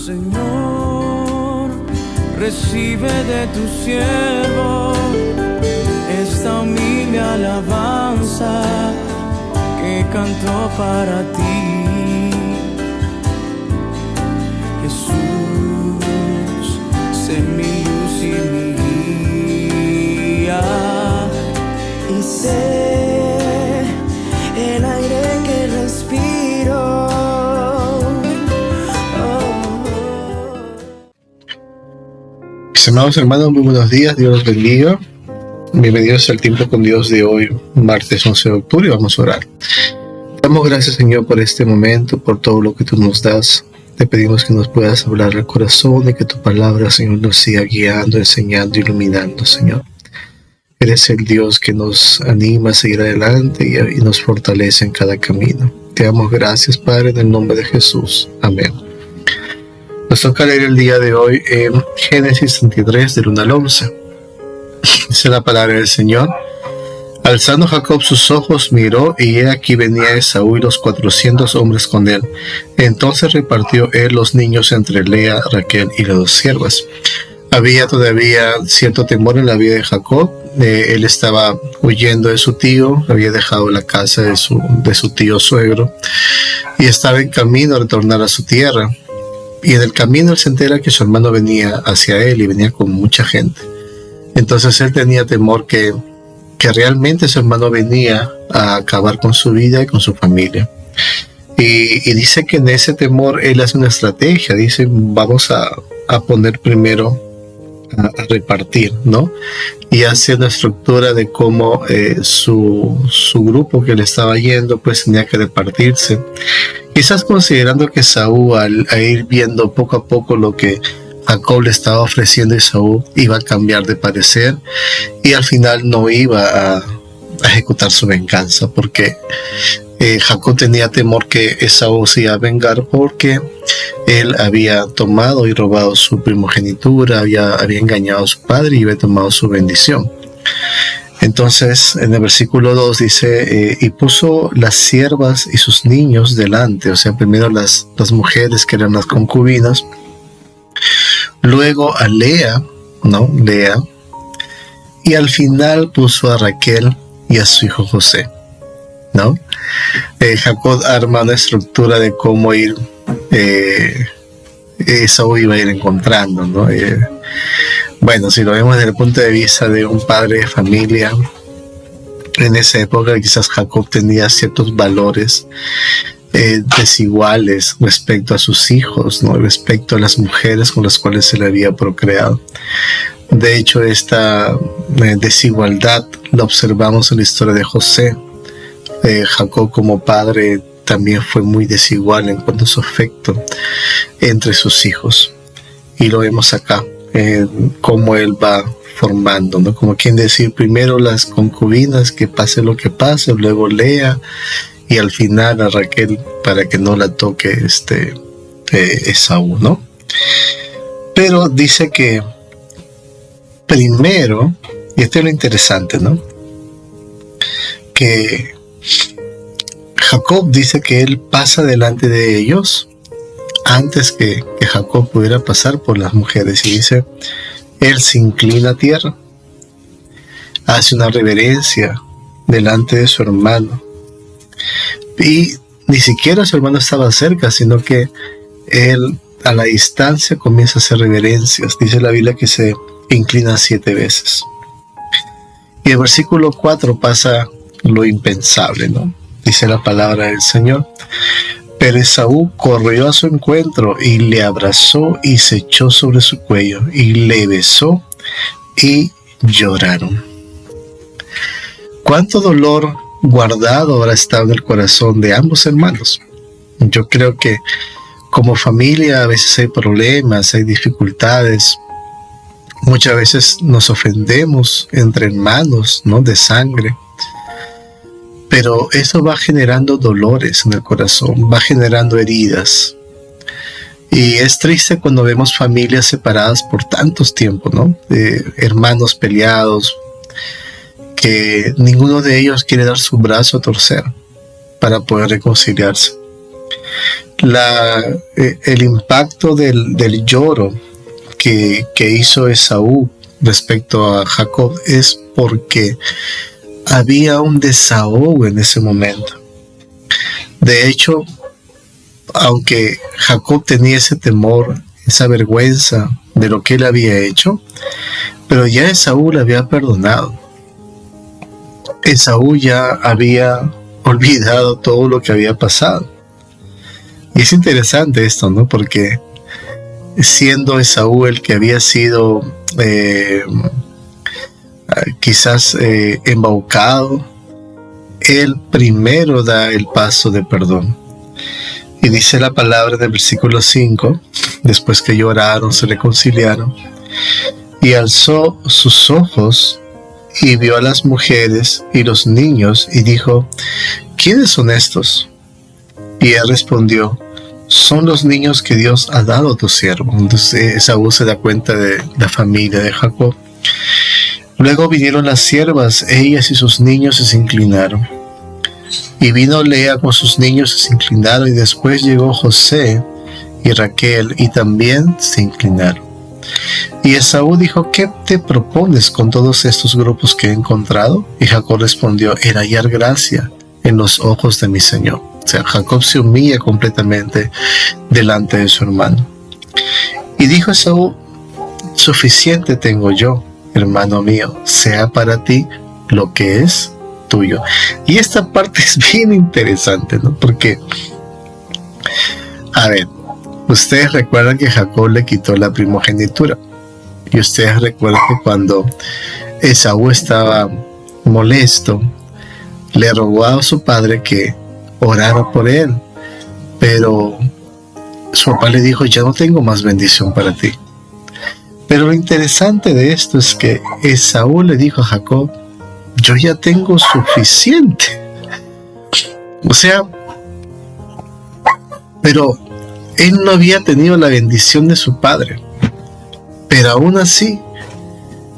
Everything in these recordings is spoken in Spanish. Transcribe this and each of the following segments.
Señor, recibe de tu siervo esta humilde alabanza que cantó para ti. Jesús, sé mi luz y mi guía, y sé el aire que respiro. Mis amados hermanos, muy buenos días, Dios los bendiga. Bienvenidos al tiempo con Dios de hoy, martes 11 de octubre, y vamos a orar. Damos gracias, Señor, por este momento, por todo lo que tú nos das. Te pedimos que nos puedas hablar al corazón y que tu palabra, Señor, nos siga guiando, enseñando, iluminando, Señor. Eres el Dios que nos anima a seguir adelante y nos fortalece en cada camino. Te damos gracias, Padre, en el nombre de Jesús. Amén. Nos toca leer el día de hoy en Génesis 33, del 1 al 11. Dice la palabra del Señor: Alzando Jacob sus ojos, miró, y he aquí venía Esaú y los 400 hombres con él. Entonces repartió él los niños entre Lea, Raquel y las dos siervas. Había todavía cierto temor en la vida de Jacob. Él estaba huyendo de su tío, había dejado la casa de su tío suegro y estaba en camino a retornar a su tierra. Y en el camino él se entera que su hermano venía hacia él y venía con mucha gente. Entonces él tenía temor que realmente su hermano venía a acabar con su vida y con su familia. Y dice que en ese temor él hace una estrategia. Dice, vamos a poner primero a repartir, ¿no? Y hace una estructura de cómo su grupo que le estaba yendo pues tenía que repartirse. Quizás considerando que Esaú, al ir viendo poco a poco lo que Jacob le estaba ofreciendo a Esaú, iba a cambiar de parecer y al final no iba a ejecutar su venganza, porque Jacob tenía temor que Esaú se iba a vengar porque él había tomado y robado su primogenitura, había engañado a su padre y había tomado su bendición. Entonces en el versículo 2 dice, y puso las siervas y sus niños delante, o sea, primero las mujeres que eran las concubinas, luego a Lea, ¿no? Lea, y al final puso a Raquel y a su hijo José, ¿no? Jacob arma una estructura de cómo ir, Esaú iba a ir encontrando, ¿no? Bueno, si lo vemos desde el punto de vista de un padre de familia, en esa época quizás Jacob tenía ciertos valores desiguales respecto a sus hijos, ¿no? Respecto a las mujeres con las cuales se le había procreado. De hecho, esta desigualdad la observamos en la historia de José. Jacob como padre también fue muy desigual en cuanto a su afecto entre sus hijos. Y lo vemos acá, cómo él va formando, ¿no? Como quien decir, primero las concubinas, que pase lo que pase, luego Lea, y al final a Raquel para que no la toque Esaú, ¿no? Pero dice que primero, y esto es lo interesante, ¿no? Que Jacob dice que él pasa delante de ellos antes que Jacob pudiera pasar por las mujeres, y dice, él se inclina a tierra, hace una reverencia delante de su hermano, y ni siquiera su hermano estaba cerca, sino que él a la distancia comienza a hacer reverencias. Dice la Biblia que se inclina 7 veces. Y el versículo 4 pasa lo impensable, ¿no? Dice la palabra del Señor: Pero Esaú corrió a su encuentro y le abrazó y se echó sobre su cuello y le besó y lloraron. ¿Cuánto dolor guardado habrá estado en el corazón de ambos hermanos? Yo creo que como familia a veces hay problemas, hay dificultades. Muchas veces nos ofendemos entre hermanos, ¿no? De sangre. Pero eso va generando dolores en el corazón, va generando heridas. Y es triste cuando vemos familias separadas por tantos tiempos, ¿no? Hermanos peleados, que ninguno de ellos quiere dar su brazo a torcer para poder reconciliarse. el impacto del lloro que hizo Esaú respecto a Jacob es porque había un desahogo en ese momento. De hecho, aunque Jacob tenía ese temor, esa vergüenza de lo que él había hecho, pero ya Esaú le había perdonado. Esaú ya había olvidado todo lo que había pasado. Y es interesante esto, ¿no? Porque siendo Esaú el que había sido quizás embaucado, él primero da el paso de perdón. Y dice la palabra en el versículo 5, después que lloraron, se reconciliaron, y alzó sus ojos y vio a las mujeres y los niños y dijo: ¿quiénes son estos? Y él respondió: son los niños que Dios ha dado a tu siervo. Entonces Esaú se da cuenta de la familia de Jacob. Luego vinieron las siervas, ellas y sus niños se inclinaron. Y vino Lea con sus niños, se inclinaron, y después llegó José y Raquel, y también se inclinaron. Y Esaú dijo: ¿qué te propones con todos estos grupos que he encontrado? Y Jacob respondió: el hallar gracia en los ojos de mi Señor. O sea, Jacob se humilla completamente delante de su hermano. Y dijo Esaú: suficiente tengo yo, hermano mío, sea para ti lo que es tuyo. Y esta parte es bien interesante, ¿no? Porque, a ver, ustedes recuerdan que Jacob le quitó la primogenitura. Y ustedes recuerdan que cuando Esaú estaba molesto, le rogó a su padre que orara por él. Pero su papá le dijo: ya no tengo más bendición para ti. Pero lo interesante de esto es que Esaú le dijo a Jacob: yo ya tengo suficiente. O sea, pero él no había tenido la bendición de su padre. Pero aún así,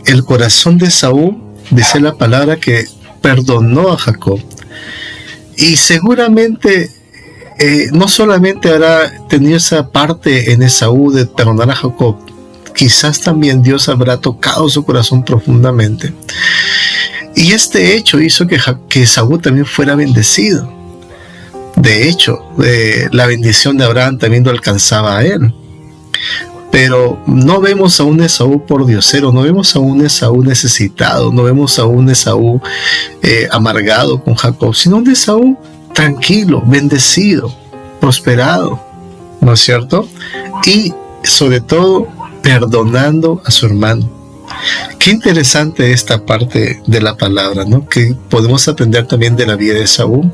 el corazón de Esaú, dice la palabra, que perdonó a Jacob. Y seguramente no solamente habrá tenido esa parte en Esaú de perdonar a Jacob, quizás también Dios habrá tocado su corazón profundamente. Y este hecho hizo que Esaú también fuera bendecido. De hecho, la bendición de Abraham también lo alcanzaba a él. Pero no vemos a un Esaú pordiosero, no vemos a un Esaú necesitado, no vemos a un Esaú amargado con Jacob, sino un Esaú tranquilo, bendecido, prosperado, ¿no es cierto? Y sobre todo, perdonando a su hermano. Qué interesante esta parte de la palabra, ¿no? Que podemos aprender también de la vida de Esaú,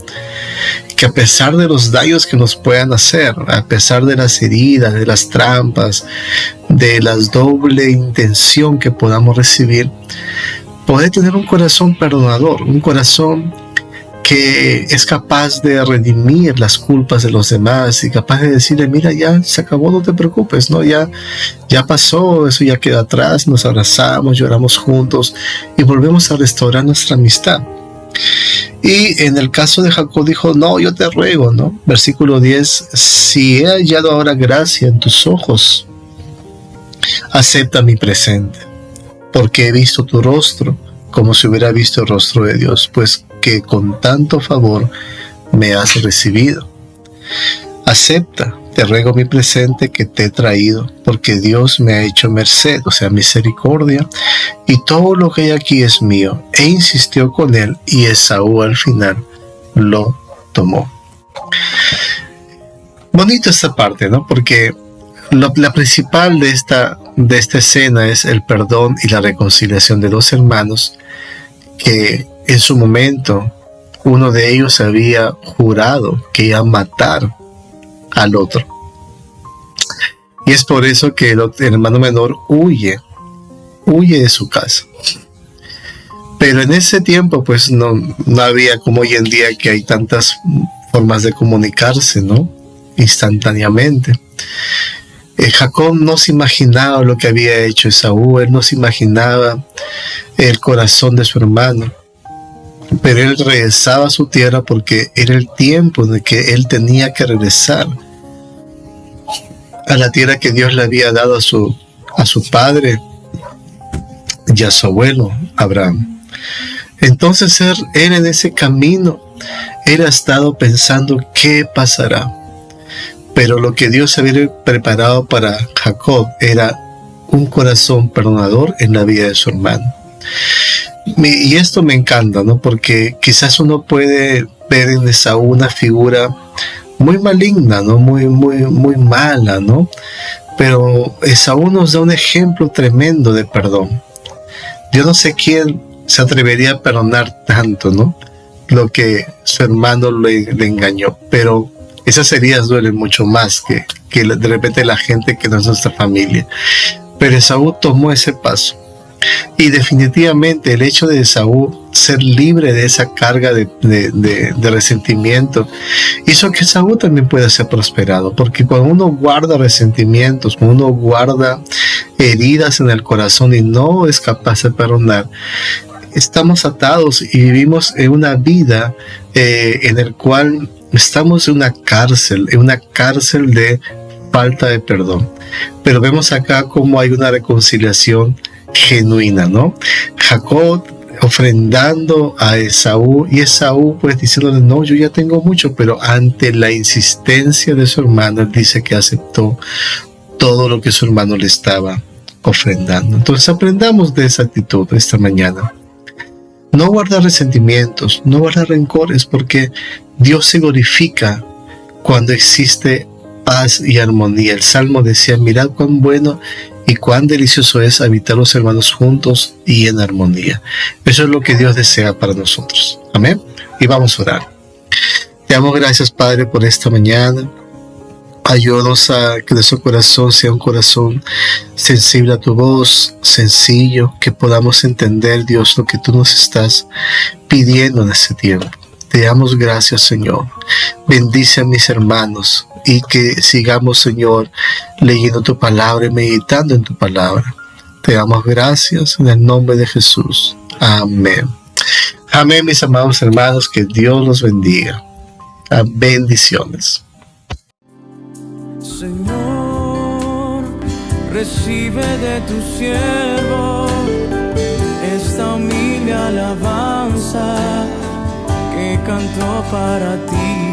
que a pesar de los daños que nos puedan hacer, a pesar de las heridas, de las trampas, de la doble intención que podamos recibir, poder tener un corazón perdonador, un corazón que es capaz de redimir las culpas de los demás y capaz de decirle: mira, ya se acabó, no te preocupes, ¿no? Ya pasó, eso ya queda atrás, nos abrazamos, lloramos juntos y volvemos a restaurar nuestra amistad. Y en el caso de Jacob dijo: no, yo te ruego, ¿no? Versículo 10, si he hallado ahora gracia en tus ojos, acepta mi presente, porque he visto tu rostro como si hubiera visto el rostro de Dios, pues que con tanto favor me has recibido. Acepta, te ruego, mi presente que te he traído, porque Dios me ha hecho merced, o sea, misericordia, y todo lo que hay aquí es mío. E insistió con él, y Esaú al final lo tomó. Bonito esta parte, ¿no? Porque la principal de esta escena es el perdón y la reconciliación de los hermanos, que en su momento uno de ellos había jurado que iba a matar al otro. Y es por eso que el hermano menor huye de su casa. Pero en ese tiempo pues no había como hoy en día, que hay tantas formas de comunicarse, ¿no? Instantáneamente. Jacob no se imaginaba lo que había hecho Esaú, él no se imaginaba el corazón de su hermano, pero él regresaba a su tierra porque era el tiempo de que él tenía que regresar a la tierra que Dios le había dado a su padre y a su abuelo Abraham. Entonces él en ese camino, él ha estado pensando qué pasará. Pero lo que Dios había preparado para Jacob era un corazón perdonador en la vida de su hermano. Y esto me encanta, ¿no? Porque quizás uno puede ver en Esaú una figura muy maligna, ¿no? Muy mala, ¿no? Pero Esaú nos da un ejemplo tremendo de perdón. Yo no sé quién se atrevería a perdonar tanto, ¿no? Lo que su hermano le engañó, pero esas heridas duelen mucho más que de repente la gente que no es nuestra familia. Pero Esaú tomó ese paso. Y definitivamente el hecho de Esaú ser libre de esa carga de resentimiento hizo que Esaú también pueda ser prosperado. Porque cuando uno guarda resentimientos, cuando uno guarda heridas en el corazón y no es capaz de perdonar, estamos atados y vivimos en una vida en el cual estamos en una cárcel de falta de perdón. Pero vemos acá cómo hay una reconciliación genuina, ¿no? Jacob ofrendando a Esaú y Esaú pues diciéndole, no, yo ya tengo mucho, pero ante la insistencia de su hermano, él dice que aceptó todo lo que su hermano le estaba ofrendando. Entonces aprendamos de esa actitud esta mañana. No guardar resentimientos, no guardar rencores, porque Dios se glorifica cuando existe paz y armonía. El Salmo decía, mirad cuán bueno y cuán delicioso es habitar los hermanos juntos y en armonía. Eso es lo que Dios desea para nosotros. Amén. Y vamos a orar. Te damos gracias, Padre, por esta mañana. Ayúdanos a que nuestro corazón sea un corazón sensible a tu voz, sencillo, que podamos entender, Dios, lo que tú nos estás pidiendo en este tiempo. Te damos gracias, Señor. Bendice a mis hermanos y que sigamos, Señor, leyendo tu palabra y meditando en tu palabra. Te damos gracias en el nombre de Jesús. Amén. Amén, mis amados hermanos, que Dios los bendiga. Bendiciones. Señor, recibe de tu siervo esta humilde alabanza que cantó para ti.